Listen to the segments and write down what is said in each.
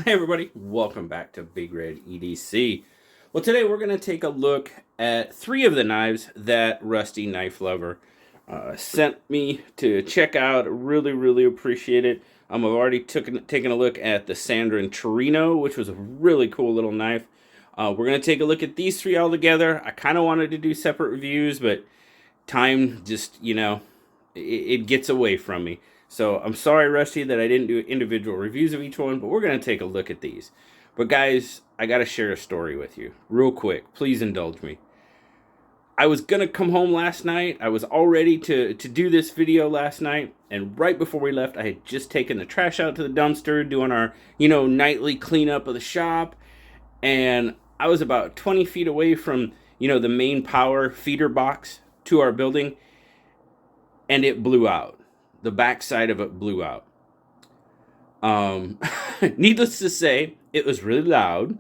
Hey everybody, welcome back to BigRedEDC. Well, today we're going to take a look at 3 of the knives that Rusty Knife Lover sent me to check out. Really appreciate it. I've already taken a look at the Sandrin Torino, which was a really cool little knife. We're going to take a look at these 3 all together. I kind of wanted to do separate reviews, but time just, it gets away from me. So I'm sorry, Rusty, that I didn't do individual reviews of each one, but we're going to take a look at these. But guys, I got to share a story with you real quick. Please indulge me. I was going to come home last night. I was all ready to do this video last night. And right before we left, I had just taken the trash out to the dumpster, doing our, nightly cleanup of the shop. And I was about 20 feet away from, the main power feeder box to our building. And it blew out. The backside of it blew out. Needless to say, it was really loud.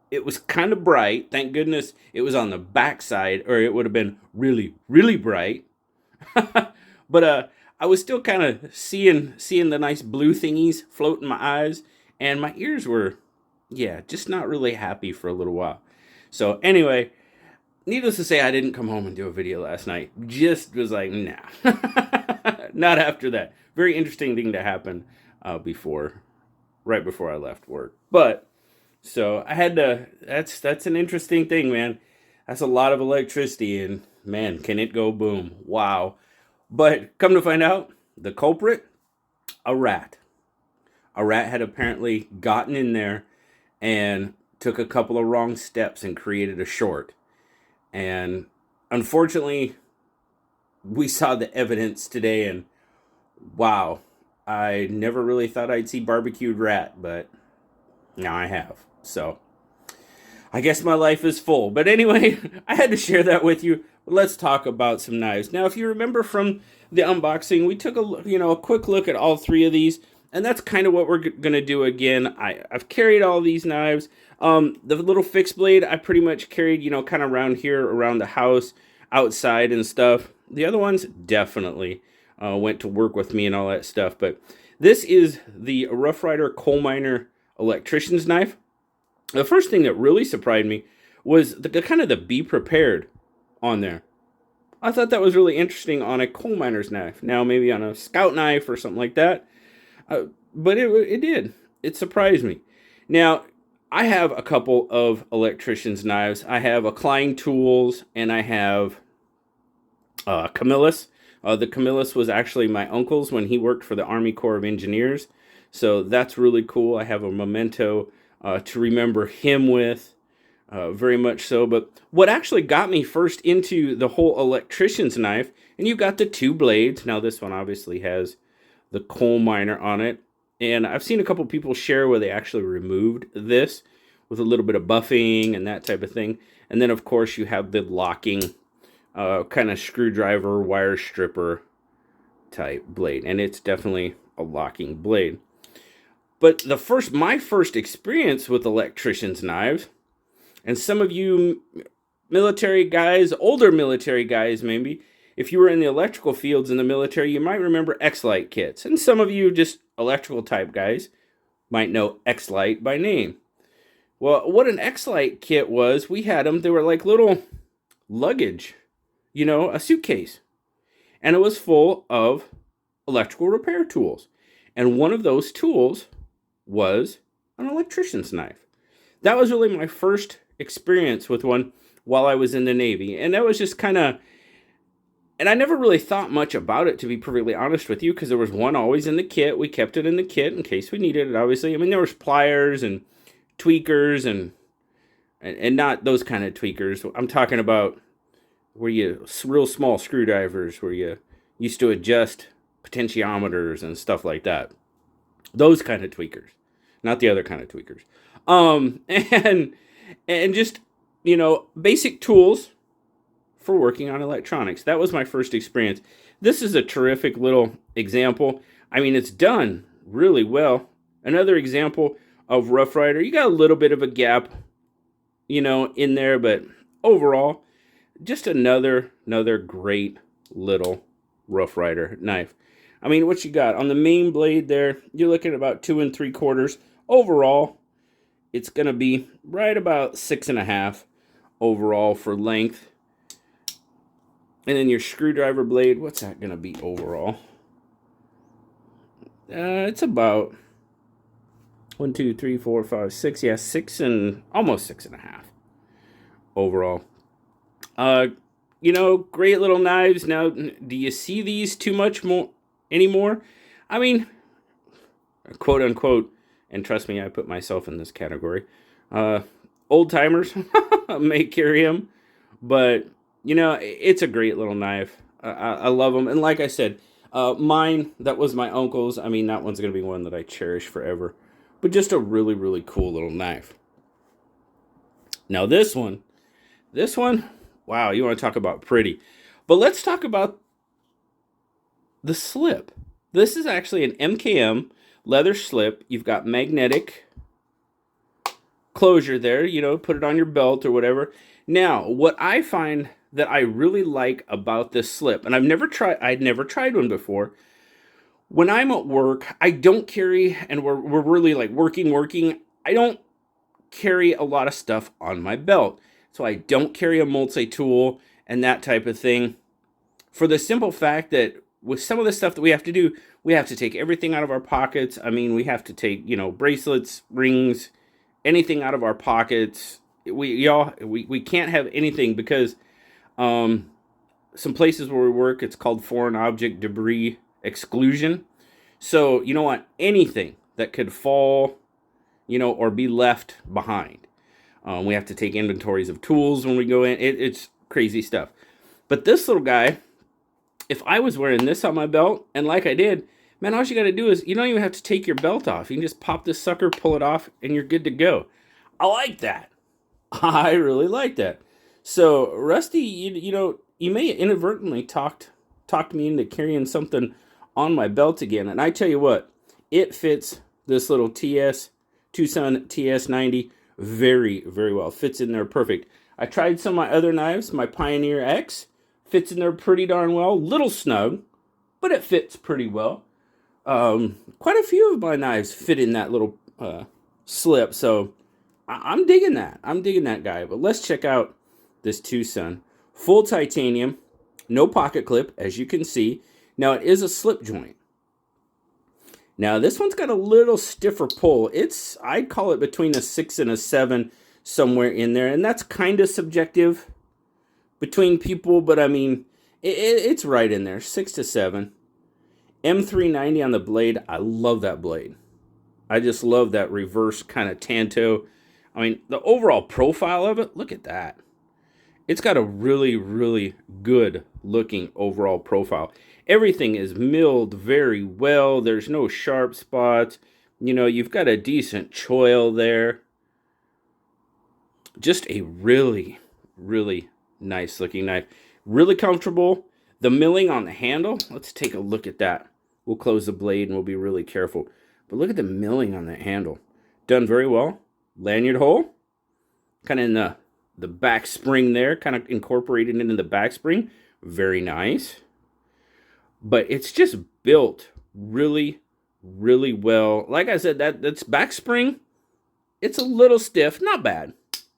It was kind of bright. Thank goodness it was on the backside, or it would have been really bright. But I was still kind of seeing the nice blue thingies float in my eyes, and my ears were, just not really happy for a little while. So anyway, needless to say, I didn't come home and do a video last night. Just was like, nah. Not after that. Very interesting thing to happen right before I left work. But, so I had to, that's an interesting thing, man. That's a lot of electricity, and man, can it go boom. Wow. But come to find out, the culprit, a rat. A rat had apparently gotten in there and took a couple of wrong steps and created a short. And unfortunately, we saw the evidence today, and wow, I never really thought I'd see barbecued rat, but now I have. So I guess my life is full. But anyway, I had to share that with you. Let's talk about some knives. Now, if you remember from the unboxing, we took a quick look at all 3 of these, and that's kind of what we're going to do again. I've carried all these knives. The little fixed blade I pretty much carried, kind of around here, around the house, outside and stuff. The other ones definitely went to work with me and all that stuff. But this is the Rough Rider Coal Miner Electrician's knife. The first thing that really surprised me was the kind of the be prepared on there. I thought that was really interesting on a coal miner's knife. Now maybe on a scout knife or something like that. But it did. It surprised me. Now, I have a couple of electrician's knives. I have a Klein Tools, and I have Camillus. The Camillus was actually my uncle's when he worked for the Army Corps of Engineers. So that's really cool. I have a memento to remember him with, very much so. But what actually got me first into the whole electrician's knife, and you've got the 2 blades. Now this one obviously has the coal miner on it. And I've seen a couple people share where they actually removed this with a little bit of buffing and that type of thing. And then, of course, you have the locking kind of screwdriver, wire stripper type blade. And it's definitely a locking blade. But my first experience with electrician's knives, and some of you military guys, older military guys maybe, if you were in the electrical fields in the military, you might remember X-Lite kits. And some of you just electrical type guys might know X-Lite by name. Well, what an X-Lite kit was, we had them, they were like little luggage, a suitcase. And it was full of electrical repair tools. And one of those tools was an electrician's knife. That was really my first experience with one while I was in the Navy. And that was just kind of, and I never really thought much about it, to be perfectly honest with you, because there was one always in the kit. We kept it in the kit in case we needed it, obviously. I mean, there was pliers and tweakers and not those kind of tweakers. I'm talking about real small screwdrivers where you used to adjust potentiometers and stuff like that. Those kind of tweakers, not the other kind of tweakers. And just, basic tools for working on electronics. That was my first experience. This is a terrific little example. I mean, it's done really well. Another example of Rough Rider. You got a little bit of a gap, in there, but overall, just another great little Rough Rider knife. I mean, what you got on the main blade there, you're looking at about 2 3/4. overall, it's going to be right about 6.5 overall for length. And then your screwdriver blade, what's that going to be overall? It's about 1, 2, 3, 4, 5, 6. Yeah, 6 and almost 6.5 overall. You know, great little knives. Now, do you see these too much more anymore? I mean, quote unquote, and trust me, I put myself in this category. Old timers may carry them, but you know, it's a great little knife. I love them, and like I said, mine, that was my uncle's. I mean, that one's gonna be one that I cherish forever. But just a really, really cool little knife. Now this one, wow, you want to talk about pretty. But let's talk about the slip. This is actually an Mkm Leather Slip. You've got magnetic closure there, you know, put it on your belt or whatever. Now, what I find that I really like about this slip, and I'd never tried one before. When I'm at work, I don't carry, and we're really like working. I don't carry a lot of stuff on my belt. So I don't carry a multi-tool and that type of thing. For the simple fact that with some of the stuff that we have to do, we have to take everything out of our pockets. I mean, we have to take, you know, bracelets, rings, anything out of our pockets. We can't have anything because some places where we work, it's called foreign object debris exclusion. So you don't want anything that could fall, you know, or be left behind. We have to take inventories of tools when we go in. It's crazy stuff. But this little guy, if I was wearing this on my belt, and like I did, man, all you got to do is, you don't even have to take your belt off. You can just pop this sucker, pull it off, and you're good to go. I like that. I really like that. So, Rusty, you know, you may inadvertently talked me into carrying something on my belt again. And I tell you what, it fits this little Tucson TS90 very, very well. Fits in there perfect. I tried some of my other knives. My Pioneer X fits in there pretty darn well. Little snug, but it fits pretty well. Quite a few of my knives fit in that little slip. So I'm digging that. I'm digging that guy. But let's check out this Tucson. Full titanium. No pocket clip, as you can see. Now, it is a slip joint. Now, this one's got a little stiffer pull. I'd call it between a 6 and a 7, somewhere in there. And that's kind of subjective between people, but I mean, it's right in there, 6 to 7. M390 on the blade. I love that blade. I just love that reverse kind of tanto. I mean, the overall profile of it, look at that. It's got a really, really good looking overall profile. Everything is milled very well. There's no sharp spots. You know, you've got a decent choil there. Just a really, really nice looking knife. Really comfortable. The milling on the handle, let's take a look at that. We'll close the blade and we'll be really careful. But look at the milling on that handle. Done very well. Lanyard hole. Kind of in the back spring there. Kind of incorporated into the back spring. Very nice. But it's just built really, really well. Like I said, that's back spring. It's a little stiff. Not bad.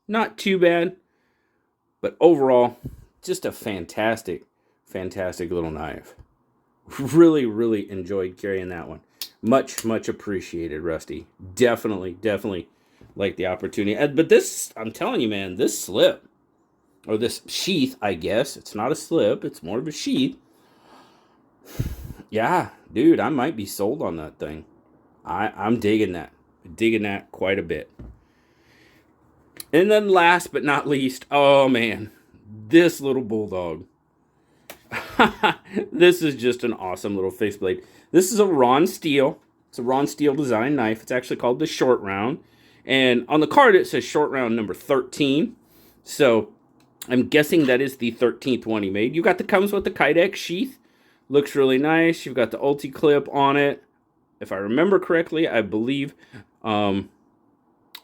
Not too bad. But overall, just a fantastic, fantastic little knife. Really, really enjoyed carrying that one. Much, much appreciated, Rusty. Definitely, definitely like the opportunity. But this, I'm telling you, man, this slip, or this sheath, I guess. It's not a slip. It's more of a sheath. Yeah, dude, I might be sold on that thing. I'm digging that. Digging that quite a bit. And then last but not least, oh man, this little bulldog. This is just an awesome little faceblade. This is a Ron Steel. It's a Ron Steel design knife. It's actually called the Short Round. And on the card, it says Short Round number 13. So I'm guessing that is the 13th one he made. You got comes with the Kydex sheath. Looks really nice. You've got the ulti clip on it. If I remember correctly, I believe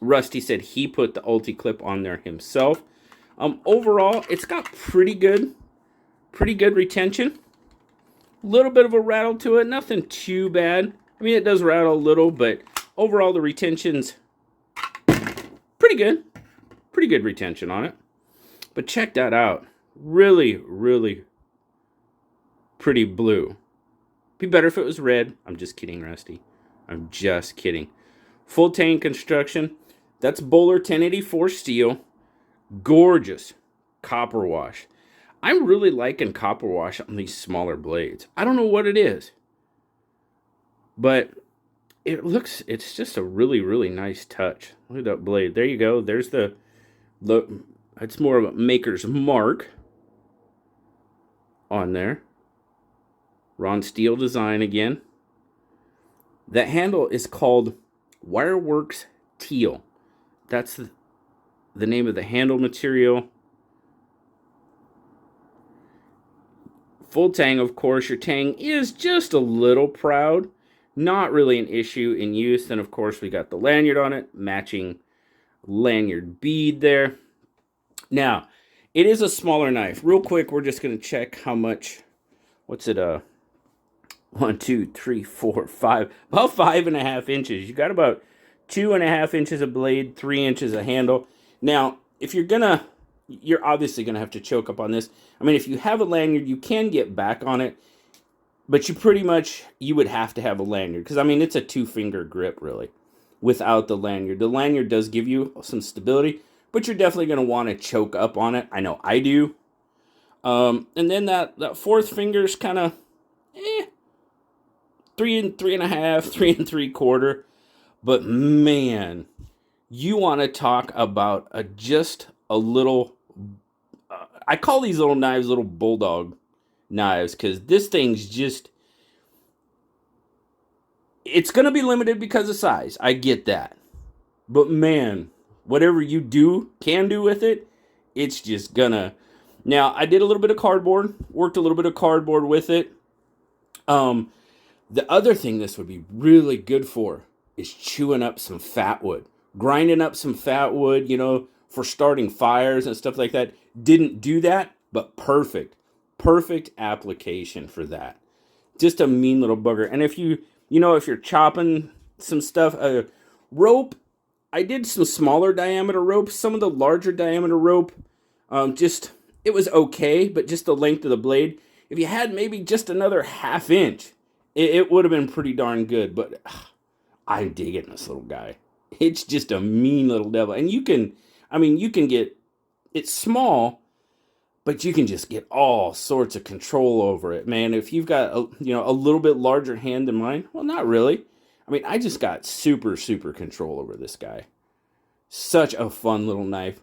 Rusty said he put the ulti clip on there himself. Overall, it's got pretty good retention. A little bit of a rattle to it. Nothing too bad. I mean, it does rattle a little, but overall, the retention's pretty good. Pretty good retention on it. But check that out. Really, really pretty blue. Be better if it was red. I'm just kidding, Rusty. I'm just kidding. Full tank construction. That's Bowler 1084 steel. Gorgeous copper wash. I'm really liking copper wash on these smaller blades. I don't know what it is, but it's just a really, really nice touch. Look at that blade. There you go. There's the look. It's more of a maker's mark on there. Ron Steel design again. That handle is called Wireworks Teal. That's the name of the handle material. Full tang, of course. Your tang is just a little proud. Not really an issue in use. Then, of course, we got the lanyard on it. Matching lanyard bead there. Now, it is a smaller knife. Real quick, we're just going to check how much. What's it? 1, 2, 3, 4, 5. About 5.5 inches. You got about 2.5 inches of blade, 3 inches of handle. Now, if you're obviously gonna have to choke up on this. I mean, if you have a lanyard, you can get back on it, but you would have to have a lanyard because I mean it's a 2-finger grip really. Without the lanyard does give you some stability, but you're definitely gonna want to choke up on it. I know I do. And then that fourth finger's kind of 3 and 3.5, 3 and 3/4. But man, you want to talk about just a little. I call these little knives little bulldog knives because this thing's just. It's going to be limited because of size. I get that. But man, whatever you can do with it, it's just gonna. Now, I did a little bit of cardboard, worked a little bit of cardboard with it. The other thing this would be really good for is chewing up some fat wood, grinding up some fat wood, for starting fires and stuff like that. Didn't do that, but perfect application for that. Just a mean little bugger. And if if you're chopping some stuff, rope, I did some smaller diameter rope. Some of the larger diameter rope, it was okay, but just the length of the blade. If you had maybe just another 1/2 inch, it would have been pretty darn good. But I'm digging this little guy. It's just a mean little devil. And you can get, it's small, but you can just get all sorts of control over it, man. If you've got a little bit larger hand than mine, well, not really. I mean, I just got super, super control over this guy. Such a fun little knife.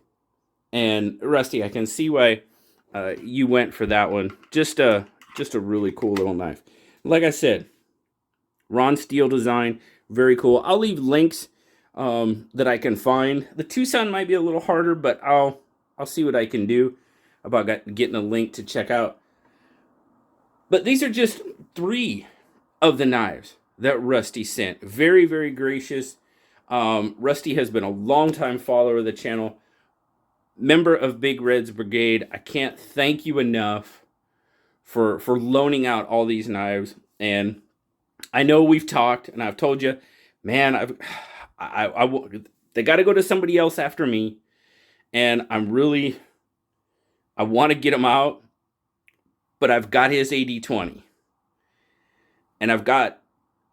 And Rusty, I can see why you went for that one. Just a really cool little knife. Like I said, Ron Steel design, very cool. I'll leave links that I can find. The Tucson might be a little harder, but I'll see what I can do about getting a link to check out. But these are just 3 of the knives that Rusty sent. Very, very gracious. Rusty has been a longtime follower of the channel, member of Big Red's Brigade. I can't thank you enough for loaning out all these knives. And I know we've talked, and I've told you, man, they got to go to somebody else after me. And I want to get them out, but I've got his 80/20. And I've got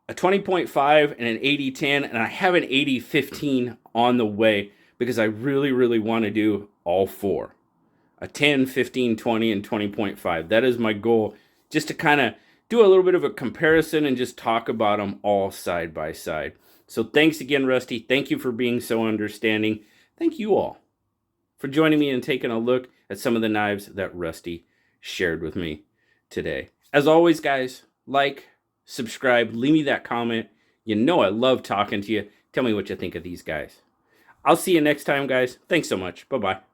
a 20.5 and an 80/10, and I have an 80/15 on the way because I really, really want to do all 4. A 10, 15, 20, and 20.5. That is my goal, just to kind of do a little bit of a comparison and just talk about them all side by side. So thanks again, Rusty. Thank you for being so understanding. Thank you all for joining me and taking a look at some of the knives that Rusty shared with me today. As always, guys, like, subscribe, leave me that comment. You know I love talking to you. Tell me what you think of these guys. I'll see you next time, guys. Thanks so much. Bye-bye.